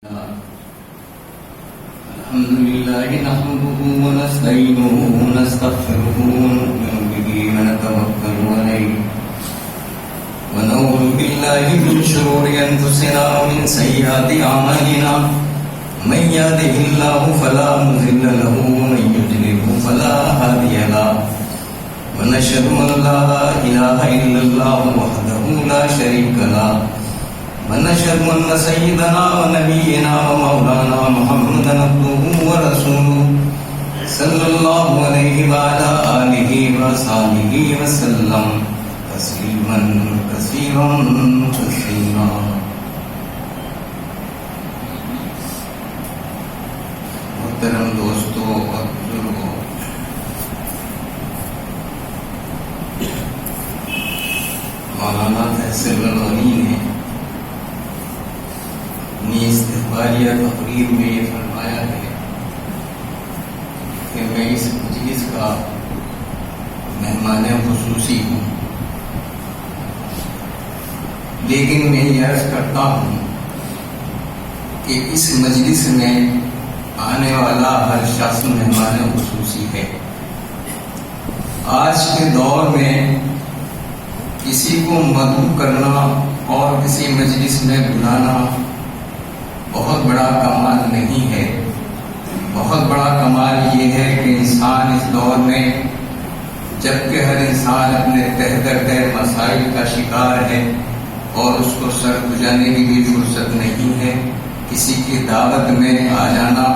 الحمد لله نحمده ونستعينه ونستغفره ونؤمن به ونتوكل عليه ونعوذ بالله من شرور أنفسنا ومن سيئات أعمالنا من يهده الله فلا مضل له ومن يضلل فلا هادي له ونشهد أن لا إله إلا الله وحده لا شريك له ونشهد أن سيدنا ونبينا ومولانا محمدا عبده ورسوله صلى الله عليه وعلى آله وصحبه وسلم تسليما كثيرا كثيرا. محترم دوستو اور بزرگوں، مولانا فیصل الولی نے اپنی استقبالیہ تقریر میں یہ فرمایا ہے کہ میں اس مجلس کا مہمان خصوصی ہوں، لیکن میں یہ عرض کرتا ہوں کہ اس مجلس میں آنے والا ہر شخص مہمان خصوصی ہے. آج کے دور میں کسی کو مدعو کرنا اور کسی مجلس میں بلانا بہت بڑا کمال نہیں ہے. بہت بڑا کمال یہ ہے کہ انسان اس دور میں، جبکہ ہر انسان اپنے تہ دردِ مسائل کا شکار ہے اور اس کو سر گزارنے کی بھی فرصت نہیں ہے، کسی کی دعوت میں آ جانا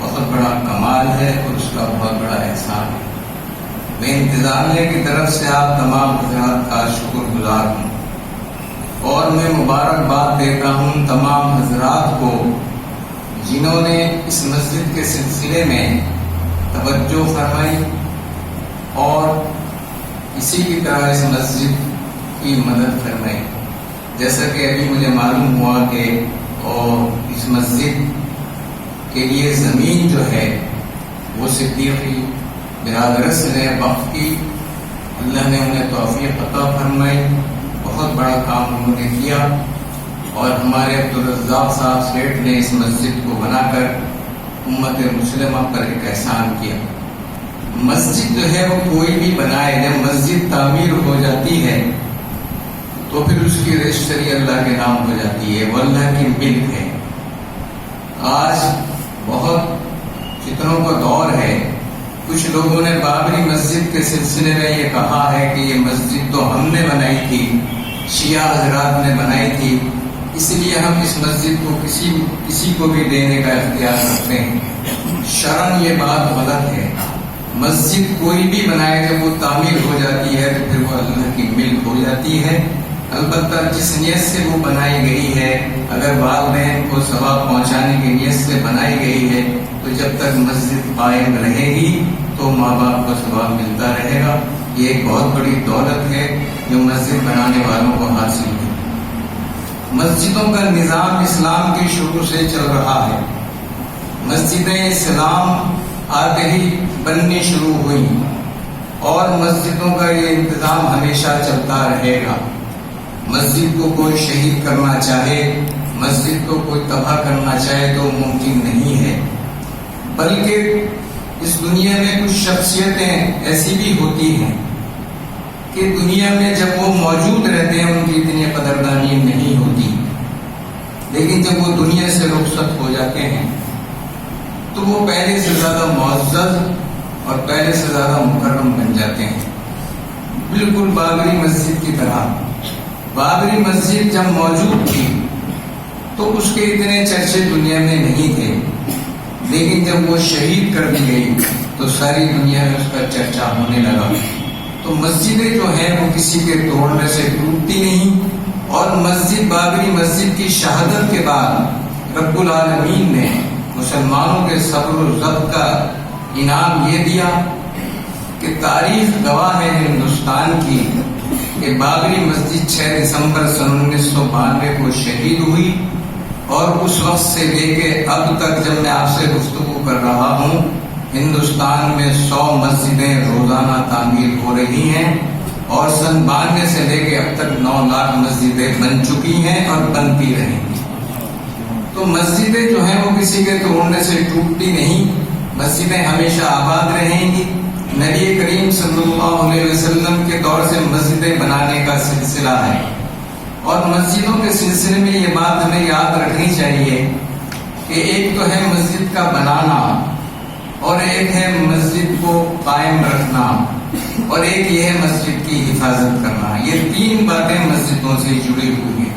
بہت بڑا کمال ہے اور اس کا بہت بڑا احسان ہے. میں انتظامیہ کی طرف سے آپ تمام حضرات کا شکر گزار ہوں اور میں مبارکباد دیتا ہوں تمام حضرات کو جنہوں نے اس مسجد کے سلسلے میں توجہ فرمائی اور اسی کی طرح اس مسجد کی مدد فرمائی. جیسا کہ ابھی مجھے معلوم ہوا کہ اس مسجد کے لیے زمین جو ہے وہ صدیقی برادرس نے وقف کی. اللہ نے انہیں توفیق عطا فرمائی، بہت بڑا کام انہوں نے کیا اور ہمارے عبدالرزاق صاحب سیٹ نے اس مسجد کو بنا کر امت مسلمہ پر ایک احسان کیا. مسجد جو ہے وہ کوئی بھی بنائے، جب مسجد تعمیر ہو جاتی ہے تو پھر اس کی رجسٹری اللہ کے نام ہو جاتی ہے، وہ اللہ کی ملک ہے. آج بہت فتنوں کا دور ہے. کچھ لوگوں نے بابری مسجد کے سلسلے میں یہ کہا ہے کہ یہ مسجد تو ہم نے بنائی تھی، شیعہ حضرات نے بنائی تھی، اس لیے ہم اس مسجد کو کسی کو بھی دینے کا اختیار رکھتے ہیں. شرعاً یہ بات غلط ہے. مسجد کوئی بھی بنائے جب وہ تعمیر ہو جاتی ہے تو پھر وہ اللہ کی ملک ہو جاتی ہے. البتہ جس نیت سے وہ بنائی گئی ہے، اگر والدین کو ثواب پہنچانے کی نیت سے بنائی گئی ہے تو جب تک مسجد قائم رہے گی تو ماں باپ کو ثواب ملتا رہے گا. یہ ایک بہت بڑی دولت ہے جو مسجد بنانے والوں کو حاصل ہے. مسجدوں کا نظام اسلام کی شروع سے چل رہا ہے. مسجدیں اسلام آتے ہی بننی شروع ہوئی اور مسجدوں کا یہ انتظام ہمیشہ چلتا رہے گا. مسجد کو کوئی شہید کرنا چاہے، مسجد کو کوئی تباہ کرنا چاہے تو ممکن نہیں ہے. بلکہ اس دنیا میں کچھ شخصیتیں ایسی بھی ہوتی ہیں کہ دنیا میں جب وہ موجود رہتے ہیں ان کی اتنی قدردانی نہیں ہوتی، لیکن جب وہ دنیا سے رخصت ہو جاتے ہیں تو وہ پہلے سے زیادہ معزز اور پہلے سے زیادہ مکرم بن جاتے ہیں. بالکل بابری مسجد کی طرح. بابری مسجد جب موجود تھی تو اس کے اتنے چرچے دنیا میں نہیں تھے، لیکن جب وہ شہید کر دی گئی تو ساری دنیا میں اس کا چرچا ہونے لگا. تو مسجدیں جو ہیں وہ کسی کے توڑنے سے ٹوٹتی نہیں. اور مسجد بابری مسجد کی شہادت کے بعد رب العالمین نے مسلمانوں کے صبر و ضبط کا انعام یہ دیا کہ تاریخ گواہ ہے ہندوستان کی کہ بابری مسجد 6 دسمبر سن 1992 کو شہید ہوئی اور اس وقت سے لے کے اب تک جب میں آپ سے گفتگو کر رہا ہوں ہندوستان میں 100 مسجدیں روزانہ تعمیر ہو رہی ہیں اور سن 92 سے لے کے اب تک 9 لاکھ مسجدیں بن چکی ہیں اور بنتی رہیں گی. تو مسجدیں جو ہیں وہ کسی کے توڑنے سے ٹوٹتی نہیں، مسجدیں ہمیشہ آباد رہیں گی۔ نبی کریم صلی اللہ علیہ وسلم کے دور سے مسجدیں بنانے کا سلسلہ ہے، اور مسجدوں کے سلسلے میں یہ بات ہمیں یاد رکھنی چاہیے کہ ایک تو ہے مسجد کا بنانا، اور ایک ہے مسجد کو قائم رکھنا، اور ایک یہ ہے مسجد کی حفاظت کرنا۔ یہ تین باتیں مسجدوں سے جڑی ہوئی ہیں۔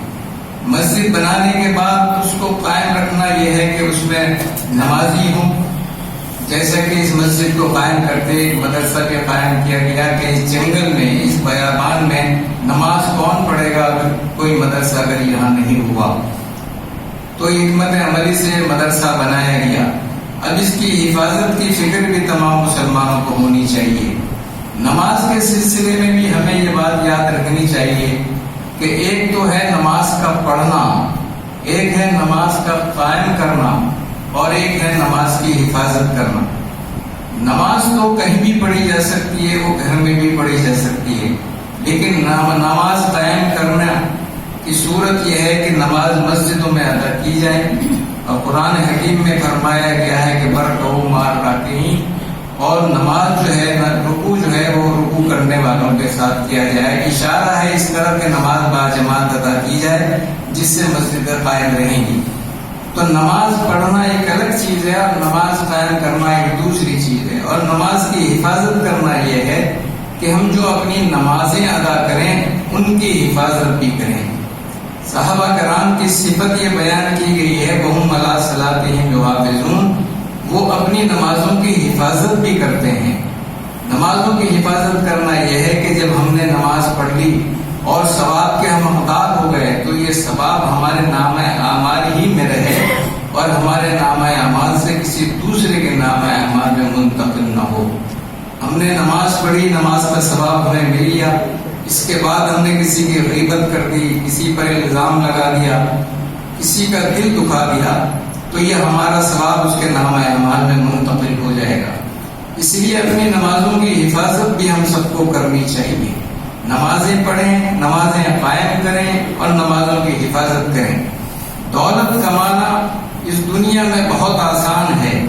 مسجد بنانے کے بعد اس کو قائم رکھنا یہ ہے کہ اس میں نمازی ہوں، جیسا کہ اس مسجد کو قائم کرتے ایک مدرسہ بھی قائم کیا گیا کہ اس جنگل میں، اس بیابان میں نماز کون پڑھے گا اگر کوئی مدرسہ اگر یہاں نہیں ہوا، تو حکمت عملی سے مدرسہ بنایا گیا۔ اب اس کی حفاظت کی فکر بھی تمام مسلمانوں کو ہونی چاہیے۔ نماز کے سلسلے میں بھی ہمیں یہ بات یاد رکھنی چاہیے کہ ایک تو ہے نماز کا پڑھنا، ایک ہے نماز کا قائم کرنا، اور ایک ہے نماز کی حفاظت کرنا۔ نماز تو کہیں بھی پڑھی جا سکتی ہے، وہ گھر میں بھی پڑھی جا سکتی ہے، لیکن نماز قائم کرنا کی صورت یہ ہے کہ نماز مسجدوں میں ادا کی جائے، اور قرآن حکیم میں فرمایا گیا ہے کہ برکعوا مع الراکعین، اور نماز جو ہے رکوع جو ہے وہ رکوع کرنے والوں کے ساتھ کیا جائے۔ اشارہ ہے اس طرح کہ نماز باجماعت ادا کی جائے، جس سے مسجدیں قائم رہیں گی۔ تو نماز پڑھنا ایک الگ چیز ہے، اور نماز قائم کرنا ایک دوسری چیز ہے، اور نماز کی حفاظت کرنا یہ ہے کہ ہم جو اپنی نمازیں ادا کریں ان کی حفاظت بھی کریں۔ صحابہ کرام کی صفت یہ بیان کی گئی ہے وَهُمْ عَلَىٰ صَلَاتِهِمْ يُحَافِظُونَ، وہ اپنی نمازوں کی حفاظت بھی کرتے ہیں۔ نمازوں کی حفاظت کرنا یہ ہے کہ جب ہم نے نماز پڑھ لی اور ثواب کے ہم حقدار ہو گئے تو یہ ثواب ہمارے نامہ اعمال ہی میں رہے، اور ہمارے نامہ اعمال سے کسی دوسرے کے نامہ اعمال میں منتقل نہ ہو۔ ہم نے نماز پڑھی، نماز کا ثواب ہمیں مل گیا، اس کے بعد ہم نے کسی کی غیبت کر دی، کسی پر الزام لگا دیا، کسی کا دل دکھا دیا، تو یہ ہمارا ثواب اس کے نامہ اعمال میں منتقل ہو جائے گا۔ اس لیے اپنی نمازوں کی حفاظت بھی ہم سب کو کرنی چاہیے۔ نمازیں پڑھیں، نمازیں قائم کریں، اور نمازوں کی حفاظت کریں۔ دولت کمانا اس دنیا میں بہت آسان ہے،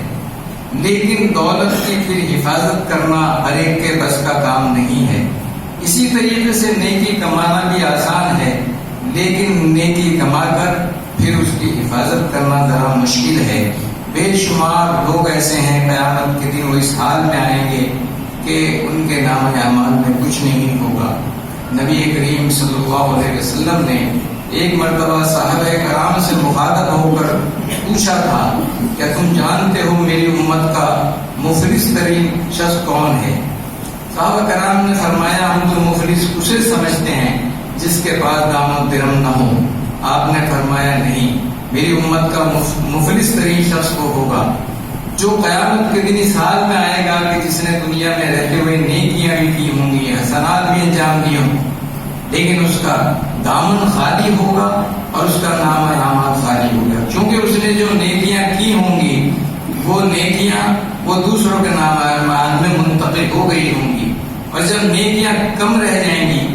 لیکن دولت کی پھر حفاظت کرنا ہر ایک کے بس کا کام نہیں ہے۔ اسی طریقے سے نیکی کمانا بھی آسان ہے، لیکن نیکی کما کر پھر اس کی حفاظت کرنا ذرا مشکل ہے۔ بے شمار لوگ ایسے ہیں قیامت کے دن وہ اس حال میں آئیں گے کہ ان کے نام اعمال میں کچھ نہیں ہوگا۔ نبی کریم صلی اللہ علیہ وسلم نے ایک مرتبہ صحابہ کرام سے مخاطب ہو کر پوچھا تھا کیا تم جانتے ہو میری امت کا مفلس ترین شخص کون ہے؟ صحابہ کرام نے فرمایا ہم تو مفلس اسے سمجھتے ہیں جس کے پاس دام و درم نہ ہو۔ آپ نے فرمایا نہیں، میری امت کا مفلس ترین شخص وہ ہوگا جو قیامت کے دن اس حال میں آئے گا کہ جس نے دنیا میں رہتے ہوئے نیکیاں بھی کی ہوں گی، حسنات بھی انجام دیے ہوں، لیکن اس کا دامن خالی ہوگا اور اس کا نام اعمال خالی ہوگا، کیونکہ اس نے جو نیکیاں کی ہوں گی وہ نیکیاں وہ دوسروں کے نام اعمال میں منتقل ہو گئی ہوں گی، اور جب نیکیاں کم رہ جائیں گی،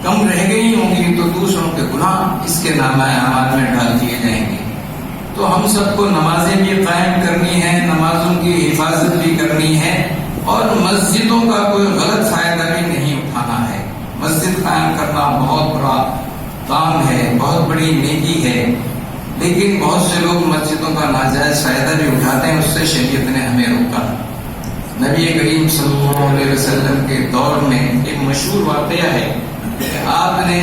کم رہ گئی ہوں گی، تو دوسروں کے گناہ اس کے نام اعمال میں ڈال دیے جائیں گے۔ تو ہم سب کو نمازیں بھی قائم کرنی ہیں، نمازوں کی حفاظت بھی کرنی ہے، اور مسجدوں کا کوئی غلط فائدہ بھی نہیں اٹھانا ہے۔ مسجد قائم کرنا بہت بڑا کام ہے، بہت بڑی نیکی ہے، لیکن بہت سے لوگ مسجدوں کا ناجائز فائدہ بھی اٹھاتے ہیں، اس سے شریعت نے ہمیں روکا۔ نبی کریم صلی اللہ علیہ وسلم کے دور میں ایک مشہور واقعہ ہے کہ آپ نے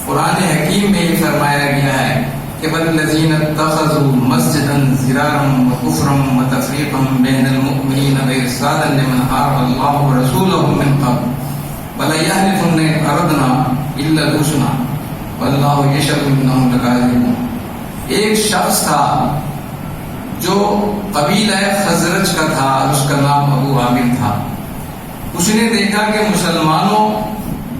قرآن حکیم میں یہ فرمایا گیا ہے کہ والذین اتخذوا مسجدا ضرارا وکفرا وتفریقا بین المؤمنین وارصادا لمن حارب اللہ ورسولہ من قبل وليحلفن ان اردنا الا الحسنى واللہ یشهد انہم لکاذبون۔ ایک شخص تھا جو قبیلہ خزرج کا تھا، اس کا نام ابو عامر تھا۔ اس نے دیکھا کہ مسلمانوں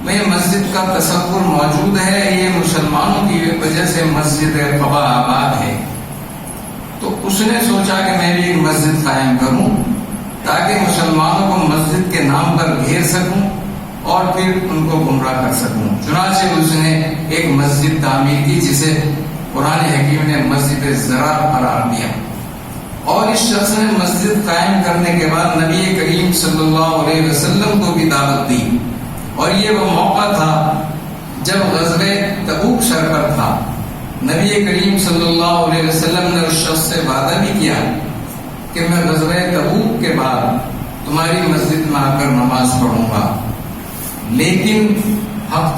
میں مسجد کا تصور موجود ہے، یہ مسلمانوں کی وجہ سے مسجد قباء آباد ہے، تو اس نے سوچا کہ میں بھی ایک مسجد قائم کروں تاکہ مسلمانوں کو مسجد کے نام پر گھیر سکوں اور پھر ان کو گمراہ کر سکوں۔ چنانچہ اس نے ایک مسجد تعمیر کی جسے قرآن حکیم نے مسجد ضرار قرار دیا، اور اس شخص نے مسجد قائم کرنے کے بعد نبی کریم صلی اللہ علیہ وسلم کو بھی دعوت دی، اور یہ وہ موقع تھا جب غزوہ تبوک سر پر تھا۔ نبی کریم صلی اللہ علیہ وسلم نے اس شخص سے وعدہ بھی کیا کہ میں غزوہ تبوک کے بعد تمہاری مسجد میں آ کر نماز پڑھوں گا، لیکن